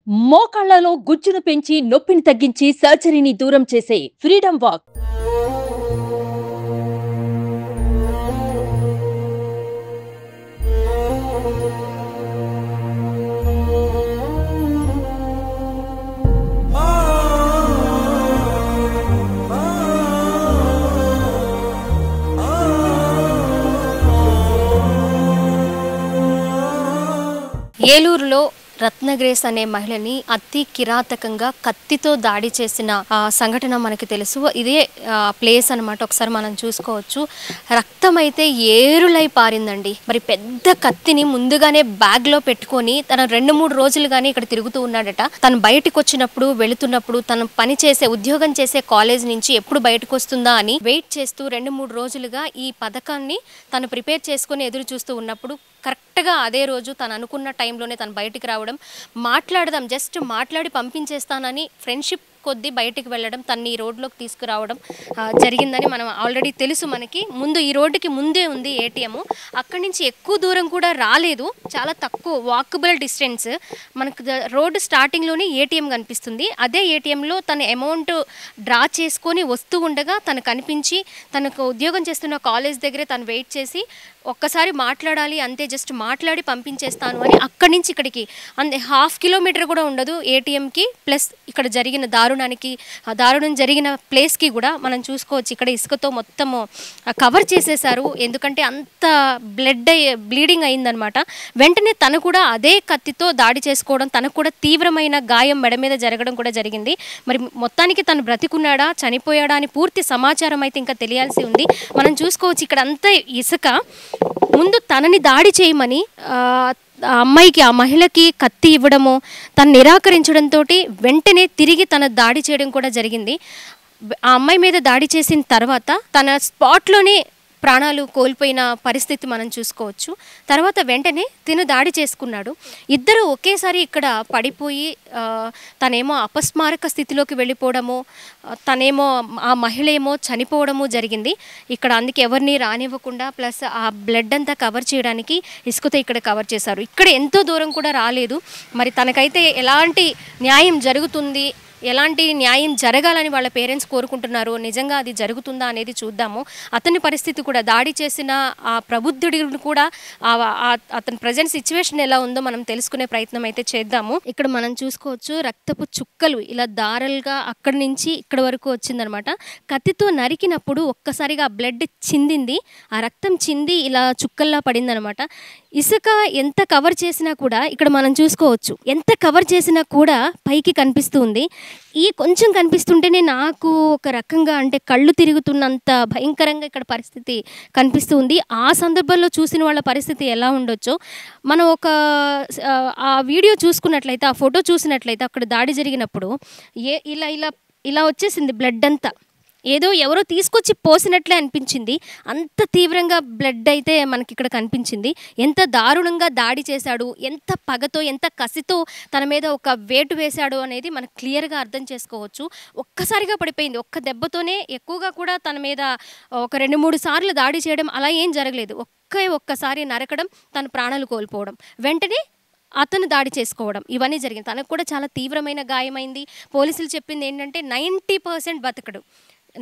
మోకాళ్లలో గుజ్జును పెంచి నొప్పిని తగ్గించి సర్జరీని దూరం చేసే ఫ్రీడమ్ వాక్. ఏలూరులో రత్నగ్రేస్ అనే మహిళని అతి కిరాతకంగా కత్తితో దాడి చేసిన సంఘటన మనకి తెలుసు. ఇదే ప్లేస్ అనమాట. ఒకసారి మనం చూసుకోవచ్చు. రక్తం అయితే ఏరులై పారిందండి. మరి పెద్ద కత్తిని ముందుగానే బ్యాగ్లో పెట్టుకొని తన 2-3 రోజులుగానే ఇక్కడ తిరుగుతూ ఉన్నాడట. తను బయటకు వచ్చినప్పుడు వెళుతున్నప్పుడు తను పని చేసే ఉద్యోగం చేసే కాలేజ్ నుంచి ఎప్పుడు బయటకు వస్తుందా అని వెయిట్ చేస్తూ 2-3 రోజులుగా ఈ పథకాన్ని తను ప్రిపేర్ చేసుకుని ఎదురు చూస్తూ ఉన్నప్పుడు కరెక్ట్గా అదే రోజు తను అనుకున్న టైంలోనే తను బయటికి రావడం, మాట్లాడదాం జస్ట్ మాట్లాడి పంపించేస్తానని ఫ్రెండ్షిప్ కొద్దీ బయటికి వెళ్ళడం, తన్ని ఈ రోడ్లోకి తీసుకురావడం జరిగిందని మనం ఆల్రెడీ తెలుసు. మనకి ముందు ఈ రోడ్డుకి ముందే ఉంది ఏటీఎం. అక్కడి నుంచి ఎక్కువ దూరం కూడా రాలేదు, చాలా తక్కువ వాకబుల్ డిస్టెన్స్. మనకు రోడ్డు స్టార్టింగ్లోనే ఏటీఎం కనిపిస్తుంది. అదే ఏటీఎంలో తన అమౌంట్ డ్రా చేసుకొని వస్తూ ఉండగా తను కనిపించి తనకు ఉద్యోగం చేస్తున్న కాలేజ్ దగ్గరే తను వెయిట్ చేసి ఒక్కసారి మాట్లాడాలి అంతే, జస్ట్ మాట్లాడి పంపించేస్తాను అని అక్కడి నుంచి ఇక్కడికి అంతే 1/2 కిలోమీటర్ కూడా ఉండదు ఏటీఎంకి. ప్లస్ ఇక్కడ జరిగిన దారుణం జరిగిన ప్లేస్కి కూడా మనం చూసుకోవచ్చు. ఇక్కడ ఇసుకతో మొత్తము కవర్ చేసేసారు, ఎందుకంటే అంత బ్లీడింగ్ అయిందనమాట. వెంటనే తను కూడా అదే కత్తితో దాడి చేసుకోవడం, తనకు కూడా తీవ్రమైన గాయం మెడ మీద జరగడం కూడా జరిగింది. మరి మొత్తానికి తను బ్రతికున్నాడా చనిపోయాడా అని పూర్తి సమాచారం అయితే ఇంకా తెలియాల్సి ఉంది. మనం చూసుకోవచ్చు ఇక్కడ అంతా ఇసుక. ముందు తనని దాడి చేయమని అమ్మాయికి, ఆ మహిళకి కత్తి ఇవ్వడము, తను నిరాకరించడంతో వెంటనే తిరిగి తన దాడి చేయడం కూడా జరిగింది. ఆ అమ్మాయి మీద దాడి చేసిన తర్వాత తన స్పాట్లోనే ప్రాణాలు కోల్పోయిన పరిస్థితి మనం చూసుకోవచ్చు. తర్వాత వెంటనే తిను దాడి చేసుకున్నాడు. ఇద్దరు ఒకేసారి ఇక్కడ పడిపోయి తనేమో అపస్మారక స్థితిలోకి వెళ్ళిపోవడము, తనేమో ఆ మహిళ ఏమో చనిపోవడము జరిగింది ఇక్కడ. అందుకే ఎవరిని రానివ్వకుండా ప్లస్ ఆ బ్లడ్ అంతా కవర్ చేయడానికి ఇసుకతో ఇక్కడ కవర్ చేశారు. ఇక్కడ ఎంతో దూరం కూడా రాలేదు. మరి తనకైతే ఎలాంటి న్యాయం జరుగుతుంది, ఎలాంటి న్యాయం జరగాలని వాళ్ళ పేరెంట్స్ కోరుకుంటున్నారు. నిజంగా అది జరుగుతుందా అనేది చూద్దాము. అతని పరిస్థితి కూడా, దాడి చేసిన ఆ ప్రబుద్ధుడిని కూడా అతని ప్రజెంట్ సిచ్యువేషన్ ఎలా ఉందో మనం తెలుసుకునే ప్రయత్నం అయితే చేద్దాము. ఇక్కడ మనం చూసుకోవచ్చు రక్తపు చుక్కలు ఇలా దారలుగా అక్కడి నుంచి ఇక్కడ వరకు వచ్చిందనమాట. కత్తితో నరికినప్పుడు ఒక్కసారిగా బ్లడ్ చిందింది, ఆ రక్తం చింది ఇలా చుక్కల్లా పడిందనమాట. ఇసుక ఎంత కవర్ చేసినా కూడా ఇక్కడ మనం చూసుకోవచ్చు, ఎంత కవర్ చేసినా కూడా పైకి కనిపిస్తుంది. ఈ కొంచెం కనిపిస్తుంటేనే నాకు ఒక రకంగా అంటే కళ్ళు తిరుగుతున్నంత భయంకరంగా ఇక్కడ పరిస్థితి కనిపిస్తుంది. ఆ సందర్భంలో చూసిన వాళ్ళ పరిస్థితి ఎలా ఉండొచ్చో మనం ఆ వీడియో చూసుకున్నట్లయితే, ఆ ఫోటో చూసినట్లయితే అక్కడ దాడి జరిగినప్పుడు ఇలా ఇలా ఇలా వచ్చేసింది బ్లడ్ అంతా. ఏదో ఎవరో తీసుకొచ్చి పోసినట్లే అనిపించింది. అంత తీవ్రంగా బ్లడ్ అయితే మనకి ఇక్కడ కనిపించింది. ఎంత దారుణంగా దాడి చేశాడు, ఎంత పగతో ఎంత కసితో తన మీద ఒక వేటు వేశాడు అనేది మనకు క్లియర్గా అర్థం చేసుకోవచ్చు. ఒక్కసారిగా పడిపోయింది, ఒక్క దెబ్బతోనే. ఎక్కువగా కూడా తన మీద ఒక 2-3 సార్లు దాడి చేయడం అలా ఏం జరగలేదు. ఒక్కసారి నరకడం, తన ప్రాణాలు కోల్పోవడం, వెంటనే అతను దాడి చేసుకోవడం, ఇవన్నీ జరిగింది. తనకు కూడా చాలా తీవ్రమైన గాయమైంది. పోలీసులు చెప్పింది ఏంటంటే 90% బతకడు,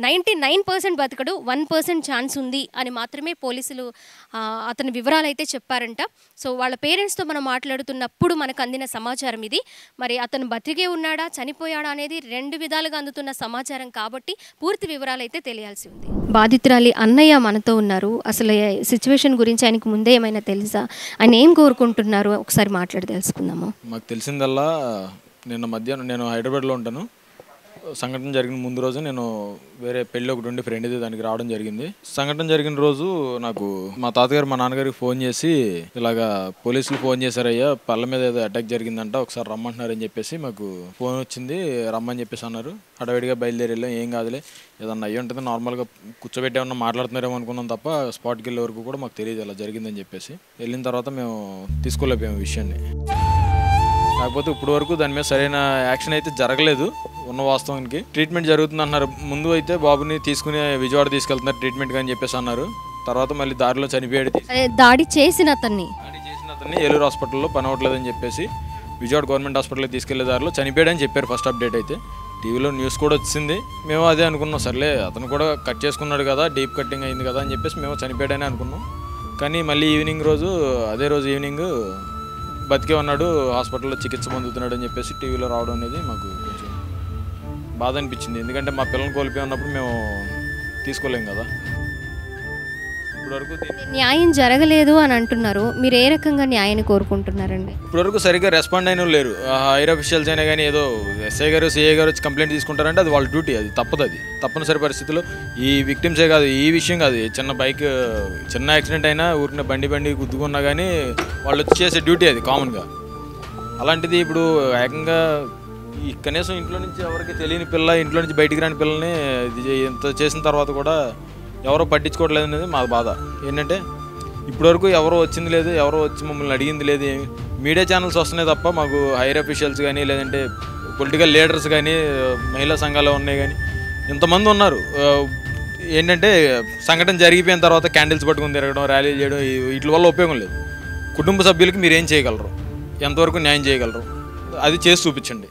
99% బతకడు, 1% ఛాన్స్ ఉంది అని మాత్రమే పోలీసులు అతని వివరాలు అయితే చెప్పారంట. సో వాళ్ళ పేరెంట్స్తో మనం మాట్లాడుతున్నప్పుడు మనకు అందిన సమాచారం ఇది. మరి అతను బతికే ఉన్నాడా చనిపోయాడా అనేది 2 విధాలుగా అందుతున్న సమాచారం కాబట్టి పూర్తి వివరాలు అయితే తెలియాల్సి ఉంది. బాధితురాలి అన్నయ్య మనతో ఉన్నారు. అసలు సిచ్యువేషన్ గురించి ఆయనకు ముందే ఏమైనా తెలుసా, ఆయన ఏం కోరుకుంటున్నారు, ఒకసారి మాట్లాడి తెలుసుకుందాము. మాకు తెలిసిందల్లా నిన్న మధ్యాహ్నం, నేను హైదరాబాద్లో ఉంటాను, సంఘటన జరిగిన ముందు రోజు నేను వేరే పెళ్ళి ఒకటి ఉండి ఫ్రెండ్ దానికి రావడం జరిగింది. సంఘటన జరిగిన రోజు నాకు మా తాతగారు మా నాన్నగారికి ఫోన్ చేసి ఇలాగా పోలీసులు ఫోన్ చేశారయ్యా, పళ్ళ మీద ఏదో అటాక్ జరిగిందంట, ఒకసారి రమ్మంటున్నారని చెప్పేసి మాకు ఫోన్ వచ్చింది. రమ్మని చెప్పేసి అన్నారు. హడావిడిగా బయలుదేరి వెళ్ళాం. ఏం కాదులే, ఏదన్నా అయ్యి ఉంటుంది, నార్మల్గా కూర్చోబెట్టి ఏమన్నా మాట్లాడుతున్నారేమో అనుకున్నాం తప్ప స్పాట్కి వెళ్ళే వరకు కూడా మాకు తెలియదు ఇలా జరిగిందని చెప్పేసి. వెళ్ళిన తర్వాత మేము తీసుకోలేకపోయాము విషయాన్ని. కాకపోతే ఇప్పుడు వరకు దాని మీద సరైన యాక్షన్ అయితే జరగలేదు. ఉన్న వాస్తవానికి ట్రీట్మెంట్ జరుగుతుంది అన్నారు. ముందు అయితే బాబుని తీసుకుని విజయవాడ తీసుకెళ్తున్నారు ట్రీట్మెంట్ అని చెప్పేసి అన్నారు. తర్వాత మళ్ళీ దారిలో చనిపోయాడు. దాడి చేసిన అతన్ని ఏలూరు హాస్పిటల్లో పని అవ్వట్లేదని చెప్పేసి విజయవాడ గవర్నమెంట్ హాస్పిటల్కి తీసుకెళ్లే దారిలో చనిపోయాడని చెప్పారు ఫస్ట్ అప్డేట్ అయితే. టీవీలో న్యూస్ కూడా వచ్చింది. మేము అదే అనుకున్నాం, సర్లే అతను కూడా కట్ చేసుకున్నాడు కదా, డీప్ కట్టింగ్ అయింది కదా అని చెప్పేసి మేము చనిపోయాడని అనుకున్నాం. కానీ మళ్ళీ అదే రోజు ఈవినింగ్ బతికే ఉన్నాడు, హాస్పిటల్లో చికిత్స పొందుతున్నాడు అని చెప్పేసి టీవీలో రావడం అనేది మాకు కొంచెం బాధ అనిపించింది. ఎందుకంటే మా పిల్లల్ని కోల్పోయి ఉన్నప్పుడు మేము తీసుకోలేం కదా. ఇప్పటివరకు న్యాయం జరగలేదు అని అంటున్నారు, మీరు ఏ రకంగా న్యాయాన్ని కోరుకుంటున్నారండి? ఇప్పటివరకు సరిగ్గా రెస్పాండ్ అయిన లేరు. హైర్ అఫీషియల్స్ అయినా కానీ ఏదో ఎస్ఐ గారు సిఐ గారు వచ్చి కంప్లైంట్ తీసుకుంటారంటే అది వాళ్ళ డ్యూటీ, అది తప్పదు. అది తప్పనిసరి పరిస్థితుల్లో ఈ విక్టిమ్సే కాదు, ఈ విషయం కాదు, చిన్న యాక్సిడెంట్ అయినా ఊరిన బండి గుద్దుకున్నా కానీ వాళ్ళు వచ్చి చేసే డ్యూటీ అది కామన్గా. అలాంటిది ఇప్పుడు ఏకంగా కనీసం ఇంట్లో నుంచి ఎవరికి తెలియని పిల్ల, ఇంట్లో నుంచి బయటికి రాని పిల్లల్ని ఇంత చేసిన తర్వాత కూడా ఎవరో పట్టించుకోవట్లేదు అనేది మా బాధ. ఏంటంటే ఇప్పటివరకు ఎవరో వచ్చింది లేదు, ఎవరో వచ్చి మమ్మల్ని అడిగింది లేదు. మీడియా ఛానల్స్ వస్తున్నాయి తప్ప మాకు హైర్ అఫీషియల్స్ కానీ లేదంటే పొలిటికల్ లీడర్స్ కానీ మహిళా సంఘాలు ఉన్నాయి కానీ ఇంతమంది ఉన్నారు. ఏంటంటే సంఘటన జరిగిపోయిన తర్వాత క్యాండిల్స్ పట్టుకుని తిరగడం, ర్యాలీలు చేయడం, వీటి వల్ల ఉపయోగం లేదు. కుటుంబ సభ్యులకి మీరు ఏం చేయగలరు, ఎంతవరకు న్యాయం చేయగలరు, అది చేసి చూపించండి.